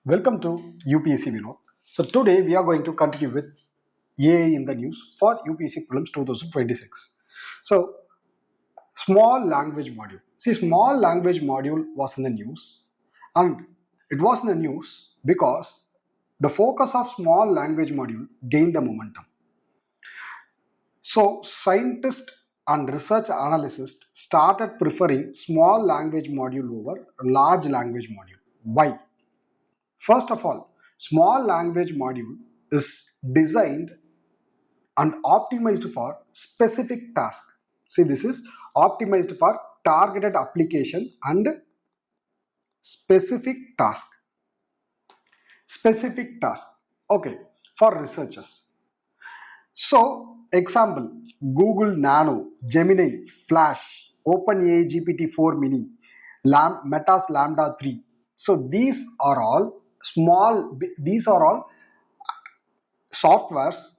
Welcome to UPSC Vinoth. So today we are going to continue with AI in the news for UPSC Prelims 2026. So small language module. See, small language module was in the news, and it was in the news because the focus of small language module gained a momentum. So scientists and research analysts started preferring small language module over large language module. Why? First of all, small language module is designed and optimized for specific task. See, this is optimized for targeted application and specific task. Specific task. Okay, for researchers. So, example, Google Nano, Gemini, Flash, OpenAI GPT-4 Mini, Meta's Lambda 3. So these are all softwares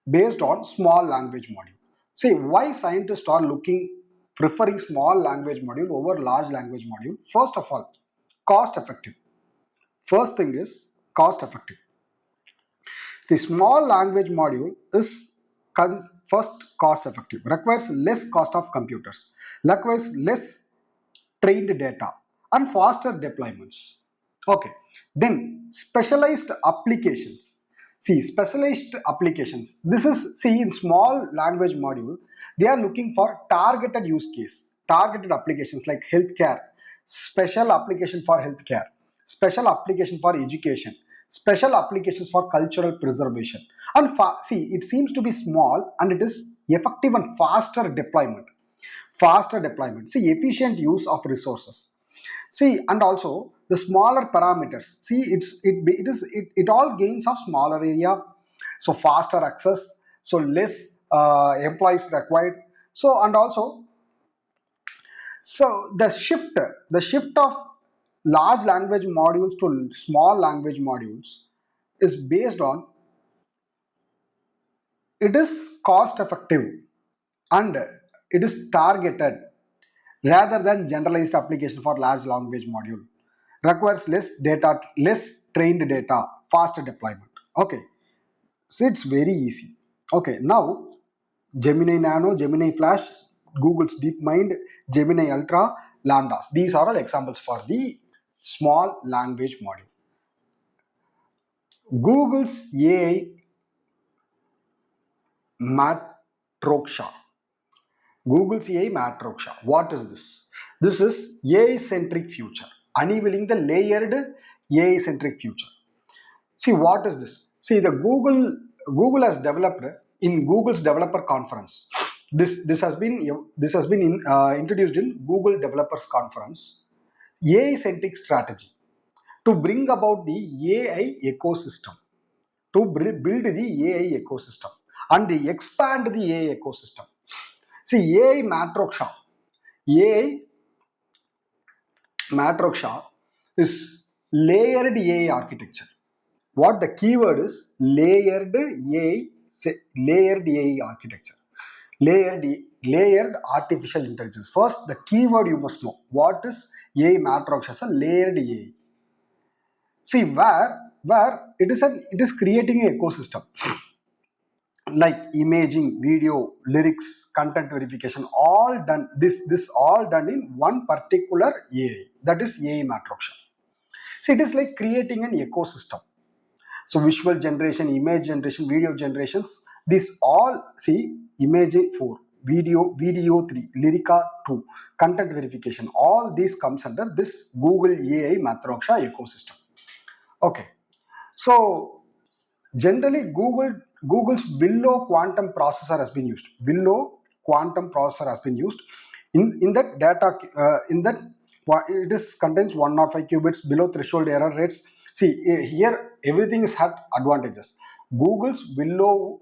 based on small language module. See, why scientists are preferring small language module over large language module? First of all, cost effective. First thing is cost effective. The small language module is first cost effective, requires less cost of computers, requires less trained data and faster deployments. Okay, then specialized applications. See, specialized applications. This is, see, in small language module, they are looking for targeted use case, targeted applications like healthcare, special application for healthcare, special application for education, special applications for cultural preservation. And see, it seems to be small and it is effective and faster deployment. See, efficient use of resources. See, and also the smaller parameters. See, it all gains of smaller area, so faster access, so less employees required. So, and also, so the shift of large language modules to small language modules is based on, it is cost effective and it is targeted rather than generalized application for large language module, requires less data, less trained data, faster deployment. Okay, so it's very easy. Okay, now Gemini Nano, Gemini Flash, Google's DeepMind, Gemini Ultra, Lambdas, these are all examples for the small language module. Google's AI Matroksha. Google's AI Matroksha. What is this? This is AI-centric future, unveiling the layered AI-centric future. See, what is this? See, the Google has developed in Google's developer conference. This has been introduced in Google Developers Conference. AI-centric strategy to bring about the AI ecosystem, to build the AI ecosystem and expand the AI ecosystem. See, AI Matroksha is layered AI architecture. What the keyword is? Layered AI architecture. Layered artificial intelligence. First, the keyword you must know. What is AI Matroksha? Is a layered AI. See, where it is creating an ecosystem like imaging, video, lyrics, content verification, all done. This all done in one particular AI. That is AI Matroksha. See, it is like creating an ecosystem. So visual generation, image generation, video generations, this all, see, image 4, video 3, Lyrica 2, content verification, all these comes under this Google AI Matroksha ecosystem. Okay, so generally Google's Willow quantum processor has been used. Willow quantum processor has been used in that data, in that it is contains 105 qubits below threshold error rates. See, here everything is had advantages. Google's Willow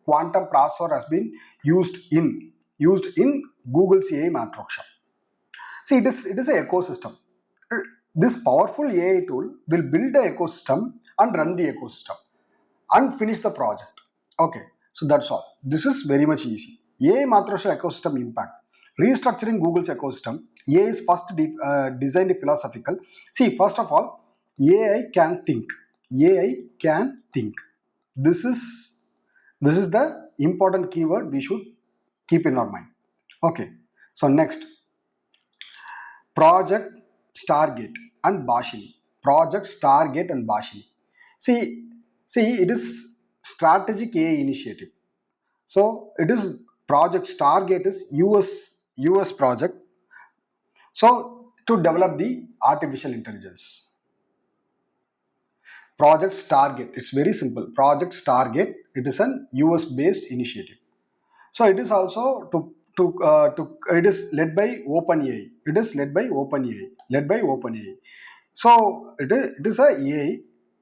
quantum processor has been used in Google's AI Matroksha. See, it is an ecosystem. This powerful AI tool will build an ecosystem and run the ecosystem and finish the project. Okay, so that's all. This is very much easy. AI Matroksha ecosystem impact. Restructuring Google's ecosystem. AI is first designed philosophical. See, first of all, AI can think. AI can think. This is the important keyword we should keep in our mind. Okay. So next, Project Stargate and Bashini. Project Stargate and Bashini. See, it is strategic AI initiative. So it is Project Stargate is US project. So to develop the artificial intelligence. Project Stargate. It's very simple. Project Stargate. It is an US based initiative. So it is also it is led by OpenAI. It is led by OpenAI. So it is a AI,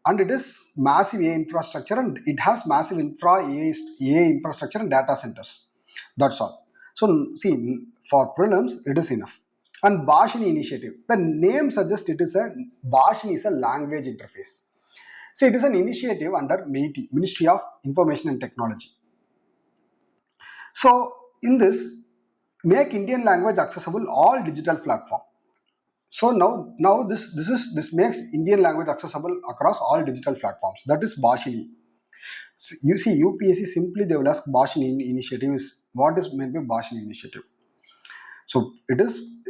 and it is massive AI infrastructure, and it has massive AI infrastructure and data centers. That's all. So see, for prelims it is enough. And Bashini initiative. The name suggests Bashini is a language interface. See, it is an initiative under MeitY, Ministry of Information and Technology. So in this, make Indian language accessible all digital platform. So now this makes Indian language accessible across all digital platforms. That is Bashini. You see, UPSC simply they will ask Bashini initiative is what is meant by Bashini initiative. So it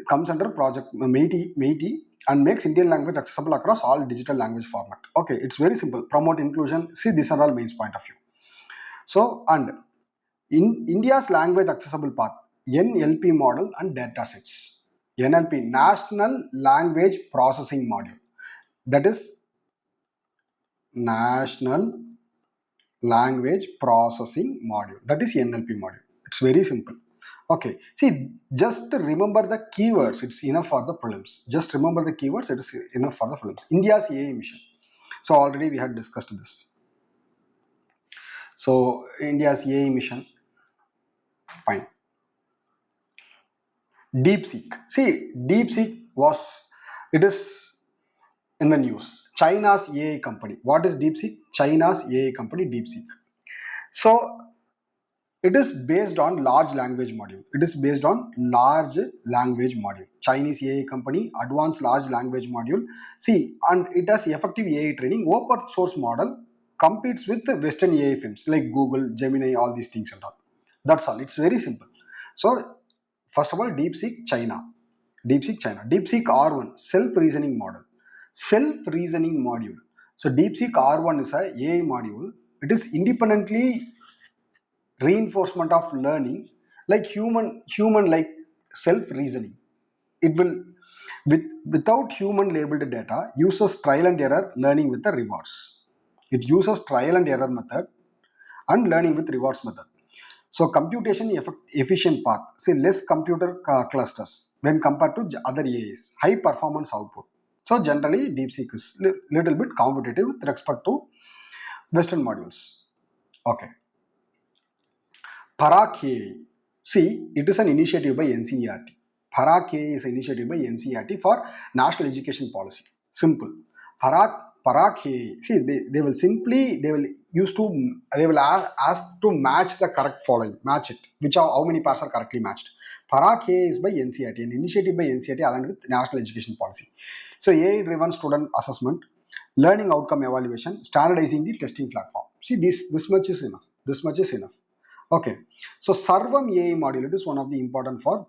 comes under project MeitY and makes Indian language accessible across all digital language format. Okay, it's very simple. Promote inclusion. See, these are all main point of view. So and in India's language accessible path, NLP model and datasets. NLP, National Language Processing Module. That is National Language Processing Module. That is NLP module. It's very simple. Okay. See, just remember the keywords. It's enough for the prelims. Just remember the keywords. It is enough for the prelims. India's AI mission. So already we had discussed this. So India's AI mission. Fine. DeepSeek. See, DeepSeek it is in the news. China's AI company. What is DeepSeek? China's AI company, DeepSeek. So it is based on large language module. It is based on large language module. Chinese AI company, advanced large language module. See, and it has effective AI training. Open source model competes with the Western AI firms like Google, Gemini, all these things and all. That's all. It's very simple. So first of all, DeepSeek China. DeepSeek R1, self-reasoning model. Self-reasoning module. So DeepSeek R1 is a AI module. It is independently reinforcement of learning like human like self-reasoning. It will without human labeled data uses trial and error learning with the rewards. It uses trial and error method and learning with rewards method. So computation efficient path, say less computer clusters when compared to other AIs, high performance output. So generally DeepSeek is little bit competitive with respect to Western modules. Okay. Parak AI. See, it is an initiative by NCERT. Parak AI is an initiative by NCERT for National Education Policy. Simple. Parak AI. See, they will ask to match the correct following, match it, which are how many pairs are correctly matched. Parak AI is by NCERT, an initiative by NCERT aligned with National Education Policy. So AI-driven student assessment, learning outcome evaluation, standardizing the testing platform. See, this much is enough. This much is enough. Okay, so Sarvam AI module, it is one of the important for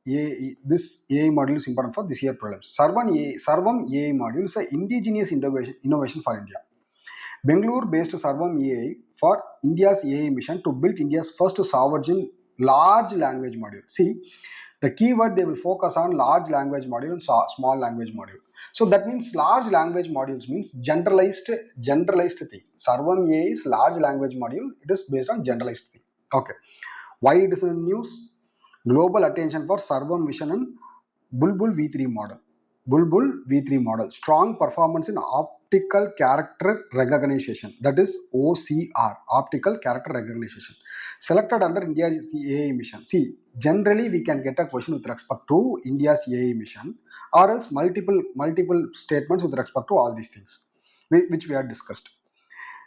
AI. This AI module is important for this year prelims. Sarvam AI module is an indigenous innovation for India. Bangalore-based Sarvam AI for India's AI mission to build India's first sovereign large language module. See, the keyword they will focus on large language module and small language module. So that means large language modules means generalized thing. Sarvam AI is large language module. It is based on generalized thing. Okay. Why it is in the news? Global attention for Sarvam Vision and Bulbul V3 model. Bulbul V3 model. Strong performance in optical character recognition. That is OCR. Optical character recognition. Selected under India's AI mission. See, generally we can get a question with respect to India's AI mission or else multiple statements with respect to all these things which we have discussed.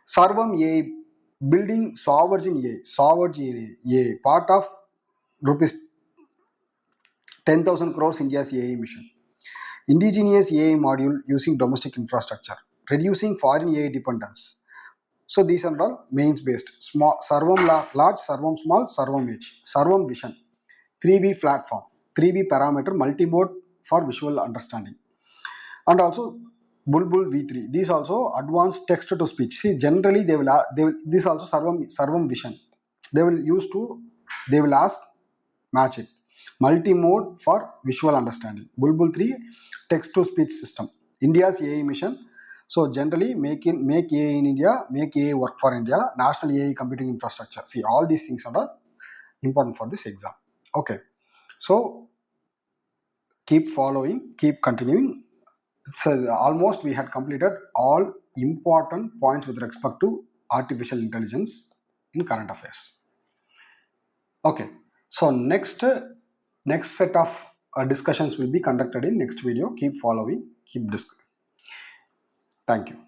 Sarvam AI building sovereign AI, part of rupees 10,000 crores India's AI mission. indigenous AI module using domestic infrastructure, reducing foreign AI dependence. So these are all mains based. Small, servam large, servam small, servam edge, servam vision, 3B platform, 3B parameter, multimode for visual understanding, and also Bulbul V3. These also advanced text to speech. See, generally they will this also servam vision. They will use to they will ask match it. Multimode for visual understanding. Bulbul 3 text to speech system. India's AI mission. So generally make AI in India, make AI work for India, national AI computing infrastructure. See, all these things are important for this exam. Okay. So keep following, keep continuing. So almost we had completed all important points with respect to artificial intelligence in current affairs. Okay. So next set of discussions will be conducted in next video. Keep following, keep discussing. Thank you.